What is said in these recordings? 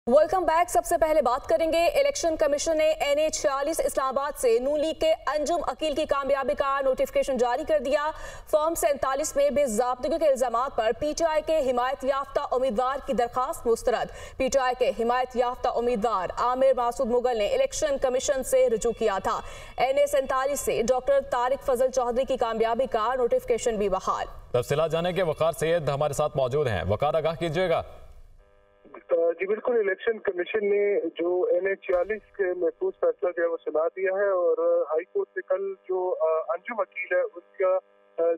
Welcome back. सबसे पहले बात करेंगे, इलेक्शन कमीशन ने NA-46 इस्लामाबाद से नून लीग के अंजुम अकील की कामयाबी का नोटिफिकेशन जारी कर दिया। फॉर्म 47 में बेज़ाब्तगी के इल्जामात पर PTI के हिमायत याफ्ता उम्मीदवार की दरखास्त मुस्तरद। PTI के हिमायत याफ्ता उम्मीदवार आमिर मासूद मुगल ने इलेक्शन कमीशन से रुजू किया था। NA-47 से डॉक्टर तारिक फजल चौधरी की कामयाबी का नोटिफिकेशन भी बहाल। तफसीलात जाने के वकार सैयद हमारे साथ मौजूद हैं। वकार, आगाह कीजिएगा। जी बिल्कुल, इलेक्शन कमीशन ने जो NA-46 के महफूज फैसला जो है वो सुना दिया है और हाई कोर्ट से कल जो अंजुम वकील है उसका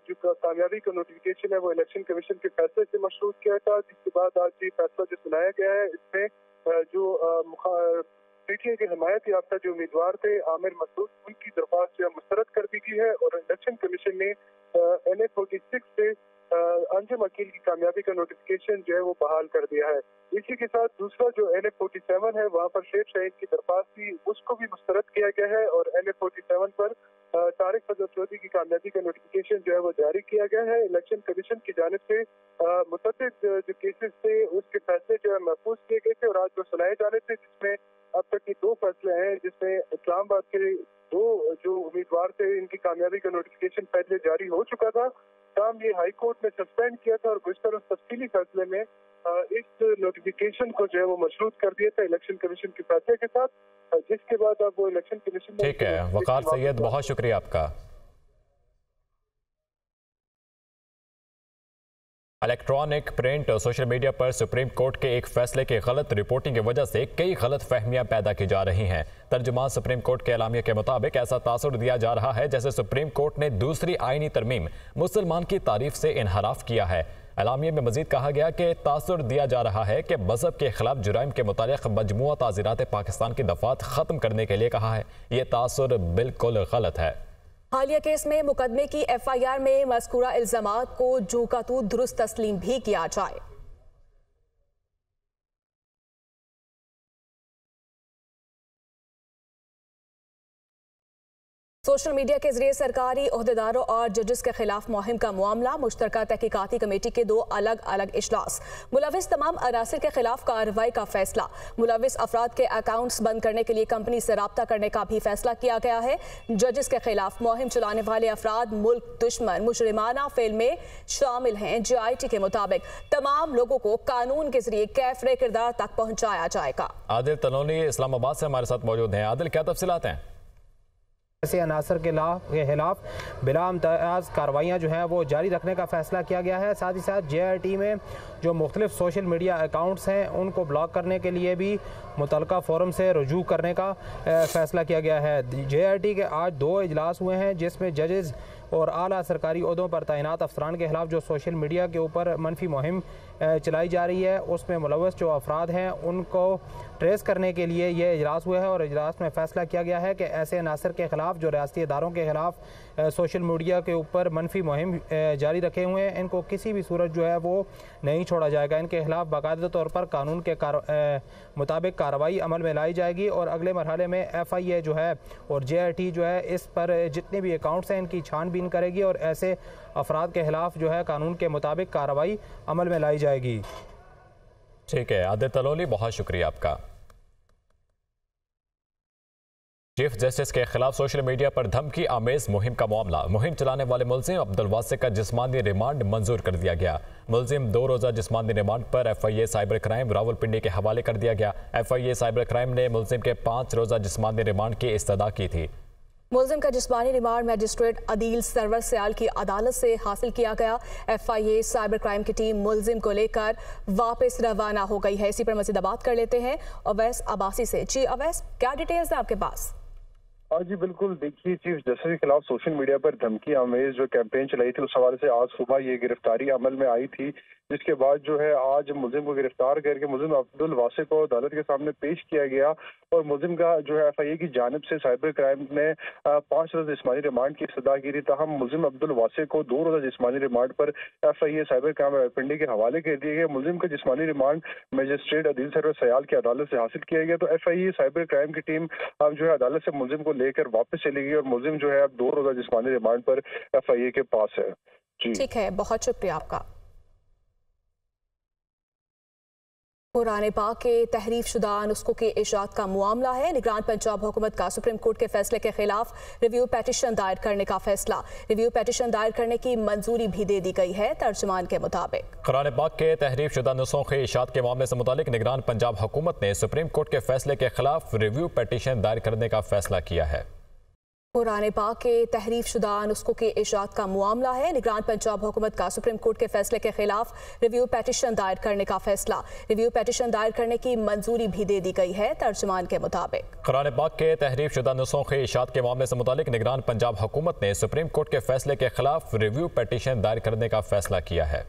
जो कामयाबी का नोटिफिकेशन है वो इलेक्शन कमीशन के फैसले से मशरूत किया था, जिसके बाद आज ये फैसला जो सुनाया गया है इसमें जो PTI के हिमायत याफ्ता जो उम्मीदवार थे आमिर मसूद, उनकी दरख्वास्त जो है मुस्तरद कर दी गई है और इलेक्शन कमीशन ने NA-46 से अंजुम वकील की कामयाबी का नोटिफिकेशन जो है वो बहाल कर दिया है। इसी के साथ दूसरा जो NA-47 है वहाँ पर शेख शहीद की दरख्वास्त थी, उसको भी मुस्तरद किया गया है और NA-47 पर तारिक फजल चौधरी की कामयाबी का नोटिफिकेशन जो है वो जारी किया गया है। इलेक्शन कमीशन की जानिब से मुतअद्दिद जो केसेस थे उसके फैसले जो है महफूज किए गए थे और आज वो सुनाए जाने थे, जिसमें अब तक के 2 फैसले हैं, जिसमें इस्लामाबाद के 2 जो उम्मीदवार थे इनकी कामयाबी का नोटिफिकेशन पहले जारी हो चुका था, काम ये हाई कोर्ट ने सस्पेंड किया था और गुज़श्ता तफसीली फैसले में इस नोटिफिकेशन को जो है वो मशरूत कर दिया था इलेक्शन कमीशन के फैसले के साथ, जिसके बाद अब वो इलेक्शन कमीशन। ठीक है वकार सैयद, बहुत शुक्रिया आपका। इलेक्ट्रॉनिक, प्रिंट और सोशल मीडिया पर सुप्रीम कोर्ट के एक फैसले की गलत रिपोर्टिंग की वजह से कई गलत फहमियां पैदा की जा रही हैं। तर्जुमान सुप्रीम कोर्ट के एलामिया के मुताबिक ऐसा तासुर दिया जा रहा है जैसे सुप्रीम कोर्ट ने दूसरी आईनी तरमीम मुसलमान की तारीफ से इनहराफ किया है। एलामिया में मजीद कहा गया कि तासुर दिया जा रहा है कि मजहब के खिलाफ जुराइम के मुतालिक मजमूआ ताज़ीरात पाकिस्तान की दफात ख़त्म करने के लिए कहा है। ये तासुर बिल्कुल गलत है। हालिया केस में मुकदमे की FIR में मज़कूरा इल्जामात को जू का तू दुरुस्त तस्लीम भी किया जाए। सोशल मीडिया के जरिए सरकारी ओहदेदारों और जजेस के खिलाफ मुहिम का मामला, मुश्तरका तहकीकाती कमेटी के 2 अलग अलग इजलास, मुलविस तमाम अनासिर के खिलाफ कार्रवाई का फैसला, मुलविस अफराद के अकाउंट्स बंद करने के लिए कंपनी से रब्ता करने का भी फैसला किया गया है। जजेस के खिलाफ मुहिम चलाने वाले अफराद मुल्क दुश्मन मुजरिमाना फेल में शामिल हैं। GIT के मुताबिक तमाम लोगों को कानून के जरिए कैफरे किरदार तक पहुँचाया जाएगा। आदिल तनोनी इस्लामाबाद से हमारे साथ मौजूद हैं। आदिल, क्या तफसीलात हैं? ऐसे अनासर के खिलाफ बिला इम्तियाज़ कार्रवाइयाँ जो हैं वो जारी रखने का फ़ैसला किया गया है। साथ ही साथ JIT में जो मुख्तलिफ सोशल मीडिया अकाउंट्स हैं उनको ब्लॉक करने के लिए भी मुतलका फोरम से रुजू करने का फ़ैसला किया गया है। JIT के आज 2 इजलास हुए हैं जिसमें जजेज़ और आला सरकारी ओहदों पर तैनात अफसरान के खिलाफ जो सोशल मीडिया के ऊपर मनफी मुहिम चलाई जा रही है उसमें मुलव्वस जो अफराद हैं उनको ट्रेस करने के लिए ये इजलास हुआ है और इजलास में फ़ैसला किया गया है कि ऐसे अनासर के खिलाफ जो रियासती इदारों के खिलाफ सोशल मीडिया के ऊपर मनफी मुहिम जारी रखे हुए हैं इनको किसी भी सूरत जो है वो नहीं छोड़ा जाएगा। इनके खिलाफ बाकायदा तौर पर कानून के मुताबिक कार्रवाई अमल में लाई जाएगी और अगले मरहले में FIA जो है और JIT जो है इस पर जितने भी अकाउंट्स हैं इनकी छानबीन करेगी और ऐसे अफराद के खिलाफ जो है कानून के मुताबिक कार्रवाई अमल में लाई जाएगी। ठीक है आदिल तनोनी, बहुत शुक्रिया आपका। चीफ जस्टिस के खिलाफ सोशल मीडिया पर धमकी आमेज मुहिम का मामला, मुहिम चलाने वाले मुलजिम अब्दुल वासिक का जिस्मानी रिमांड मंजूर कर दिया गया। मुलजिम 2 रोज़ा जिस्मानी रिमांड पर FIA साइबर क्राइम रावलपिंडी के हवाले कर दिया गया। FIA साइबर क्राइम ने मुलजिम के 5 रोज़ा जिस्मानी रिमांड की इस्तदा की थी। मुलजिम का जिस्मानी रिमांड मैजिस्ट्रेट अदील सरवर सयाल की अदालत से हासिल किया गया। FIA साइबर क्राइम की टीम मुलजिम को लेकर वापस रवाना हो गई है। इसी पर मज़ीद बात कर लेते हैं अवैस अब्बासी से। जी अवैस, क्या डिटेल्स है आपके पास? हाँ जी बिल्कुल, देखिए चीफ जस्टिस के खिलाफ सोशल मीडिया पर धमकी आमेज जो कैंपेन चलाई थी उस हवाले से आज सुबह ये गिरफ्तारी अमल में आई थी, जिसके बाद जो है आज मुलजिम को गिरफ्तार करके मुलजिम अब्दुल वासिक को अदालत के सामने पेश किया गया और मुलजिम का जो है FIA की जानिब से साइबर क्राइम ने 5 रोज़ा जिस्मानी रिमांड की इस्तदा की थी। तहम मुलजिम अब्दुल वासिक को 2 रोज़ा जिस्मानी रिमांड पर FIA साइबर क्राइम रावलपिंडी के हवाले कर दिए गए। मुलजिम का जिस्मानी रिमांड मैजिस्ट्रेट अदील सरवर सयाल की अदालत से हासिल किया गया। तो FIA साइबर क्राइम की टीम जो है अदालत से मुलजिम को लेकर वापस चली गई और मुलजिम जो है अब 2 रोज़ा जिस्मानी रिमांड पर FIA के पास है। जी ठीक है, बहुत शुक्रिया आपका। कुरान पाक के तहरीफ शुदा नुस्खों के इशात का मामला है। निगरान पंजाब हुकूमत का सुप्रीम कोर्ट के फैसले के खिलाफ रिव्यू पेटिशन दायर करने का फैसला। रिव्यू पेटिशन दायर करने की मंजूरी भी दे दी गई है। तर्जुमान के मुताबिक कुरान पाक के तहरीफ शुदा नुस्खों के इशात के मामले से मुतालिक निगरान पंजाब हुकूमत ने सुप्रीम कोर्ट के फैसले के खिलाफ रिव्यू पेटिशन दायर करने का फैसला किया है। कुरान पाक के तहरीफ शुदा नुस्खों के इशात का मामला है। निगरान पंजाब हुकूमत का सुप्रीम कोर्ट के फैसले के खिलाफ रिव्यू पेटिशन दायर करने का फैसला। रिव्यू पेटिशन दायर करने की मंजूरी भी दे दी गई है। तर्जुमान के मुताबिक कुरान पाक के तहरीफ शुदा नुस्खों के इशात के मामले से मुतालिक निगरान पंजाब हुकूमत ने सुप्रीम कोर्ट के फैसले के खिलाफ रिव्यू पेटिशन दायर करने का फैसला किया है।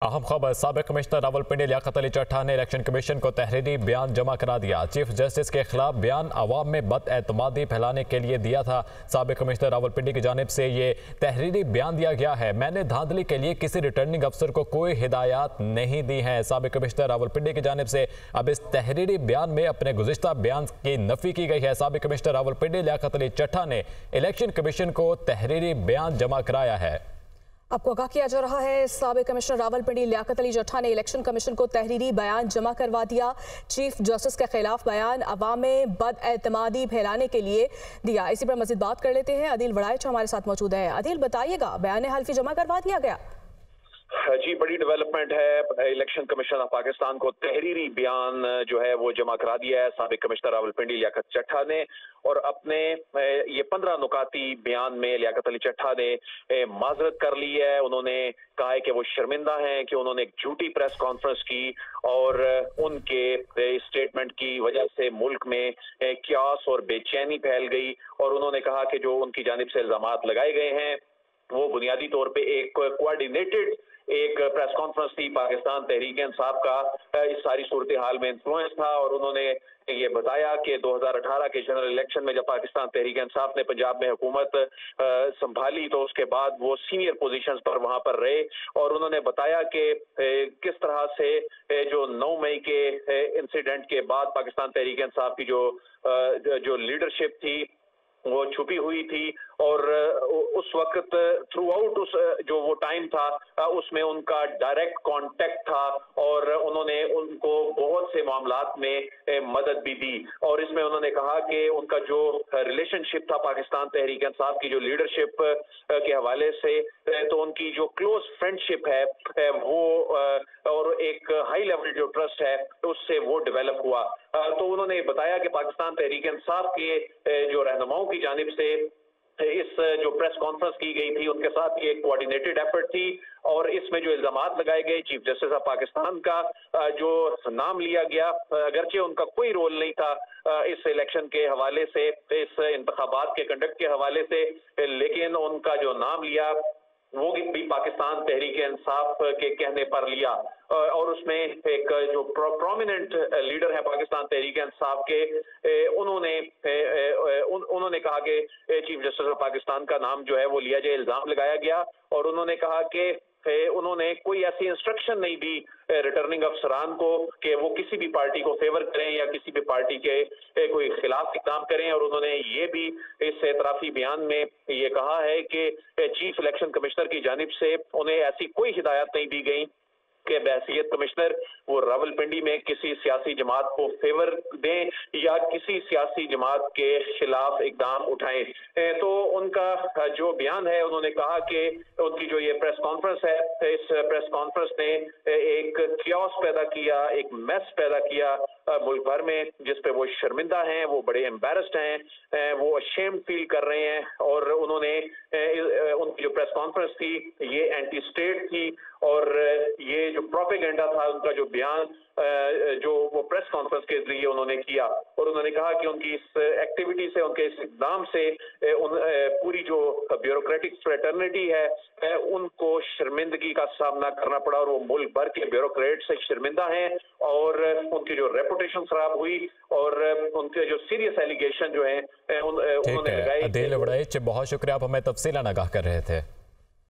अहम खबर, साबिक कमिश्नर रावलपिंडी लियाकत अली चट्टा ने इलेक्शन कमीशन को तहरीरी बयान जमा करा दिया। चीफ जस्टिस के खिलाफ बयान अवाम में बदएतमादी फैलाने के लिए दिया था। साबिक कमिश्नर रावलपिंडी की जानिब से ये तहरीरी बयान दिया गया है। मैंने धांधली के लिए किसी रिटर्निंग अफसर को कोई हिदायत नहीं दी है। साबिक कमिश्नर रावलपिंडी की जानिब से अब इस तहरीरी बयान में अपने गुज़िश्ता बयान की नफी की गई है। साबिक कमिश्नर रावलपिंडी लियाकत अली चट्टा ने इलेक्शन कमीशन को तहरीरी बयान जमा कराया है। आपको आगाह किया जा रहा है, साबिक कमिश्नर रावलपिंडी लियाकत अली चट्टा ने इलेक्शन कमीशन को तहरीरी बयान जमा करवा दिया। चीफ जस्टिस के खिलाफ बयान अवाम में बदएतमादी फैलाने के लिए दिया। इसी पर मजीद बात कर लेते हैं। अदिल वड़ाइच हमारे साथ मौजूद है। अदिल, बताइएगा, बयान हल्फी जमा करवा दिया गया? जी, बड़ी डेवलपमेंट है। इलेक्शन कमीशन ऑफ पाकिस्तान को तहरीरी बयान जो है वो जमा करा दिया है साबिक कमिश्नर रावलपिंडी लियाकत चट्टा ने। और अपने ये 15 नुकाती बयान में लियाकत अली चट्टा ने माजरत कर ली है। उन्होंने कहा है कि वो शर्मिंदा हैं कि उन्होंने एक झूठी प्रेस कॉन्फ्रेंस की और उनके स्टेटमेंट की वजह से मुल्क में क्यास और बेचैनी फैल गई। और उन्होंने कहा कि जो उनकी जानिब से इल्जामात लगाए गए हैं वो बुनियादी तौर पे एक कोऑर्डिनेटेड एक प्रेस कॉन्फ्रेंस थी। पाकिस्तान तहरीक इंसाफ का इस सारी सूरत हाल में इन्फ्लुएंस था। और उन्होंने ये बताया कि 2018 के जनरल इलेक्शन में जब पाकिस्तान तहरीक इंसाफ ने पंजाब में हुकूमत संभाली तो उसके बाद वो सीनियर पोजीशंस पर वहां पर रहे। और उन्होंने बताया कि किस तरह से जो 9 मई के इंसिडेंट के बाद पाकिस्तान तहरीक इंसाफ की जो लीडरशिप थी वो छुपी हुई थी। और उस वक्त थ्रू आउट उस जो वो टाइम था उसमें उनका डायरेक्ट कांटेक्ट था और उन्होंने उनको बहुत से मामलात में मदद भी दी। और इसमें उन्होंने कहा कि उनका जो रिलेशनशिप था पाकिस्तान तहरीक इंसाफ की जो लीडरशिप के हवाले से, तो उनकी जो क्लोज फ्रेंडशिप है वो और एक हाई लेवल जो ट्रस्ट है उससे वो डेवलप हुआ। तो उन्होंने बताया कि पाकिस्तान तहरीक इंसाफ के जो रहनुमाओं की जानिब से इस जो प्रेस कॉन्फ्रेंस की गई थी उनके साथ ये कोऑर्डिनेटेड एफर्ट थी। और इसमें जो इल्जामात लगाए गए चीफ जस्टिस ऑफ पाकिस्तान का जो नाम लिया गया, अगरचे उनका कोई रोल नहीं था इस इलेक्शन के हवाले से, इस इंतखाबात के कंडक्ट के हवाले से, लेकिन उनका जो नाम लिया वो भी पाकिस्तान तहरीक इंसाफ के कहने पर लिया। और उसमें एक जो प्रोमिनेंट लीडर है पाकिस्तान तहरीक इंसाफ के, उन्होंने कहा कि चीफ जस्टिस ऑफ पाकिस्तान का नाम जो है वो लिया जाए, इल्जाम लगाया गया। और उन्होंने कहा कि उन्होंने कोई ऐसी इंस्ट्रक्शन नहीं दी रिटर्निंग अफसरान को कि वो किसी भी पार्टी को फेवर करें या किसी भी पार्टी के कोई खिलाफ इकदाम करें। और उन्होंने ये भी इस एतराफी बयान में ये कहा है कि चीफ इलेक्शन कमिश्नर की जानिब से उन्हें ऐसी कोई हिदायत नहीं दी गई कि बहैसियत कमिश्नर वो रावलपिंडी में किसी सियासी जमात को फेवर दें या किसी सियासी जमात के खिलाफ इकदाम उठाएं। तो उनका जो बयान है, उन्होंने कहा कि उनकी जो ये प्रेस कॉन्फ्रेंस है, इस प्रेस कॉन्फ्रेंस ने एक क्यास पैदा किया, एक मैस पैदा किया मुल्क भर में, जिस पे वो शर्मिंदा हैं, वो बड़े एम्बैरेस्ड हैं, वो अशेम्ड फील कर रहे हैं। और उन्होंने उनकी जो प्रेस कॉन्फ्रेंस थी ये एंटी स्टेट थी और ये जो प्रोपेगेंडा था, उनका जो बयान जो वो प्रेस कॉन्फ्रेंस के जरिए उन्होंने किया। और उन्होंने कहा कि उनकी इस एक्टिविटी से, उनके इस इक़दाम से पूरी जो ब्यूरोक्रेटिक फ्रेटर्निटी है उनको शर्मिंदगी का सामना करना पड़ा और वो मुल्क भर के ब्यूरोक्रेट से शर्मिंदा हैं और उनकी जो रेपुटेशन खराब हुई और उनके जो सीरियस एलिगेशन जो है उन्होंने लगाए। अदिल वड़ाइच, बहुत शुक्रिया, आप हमें तफसीलन आगाह कर रहे थे।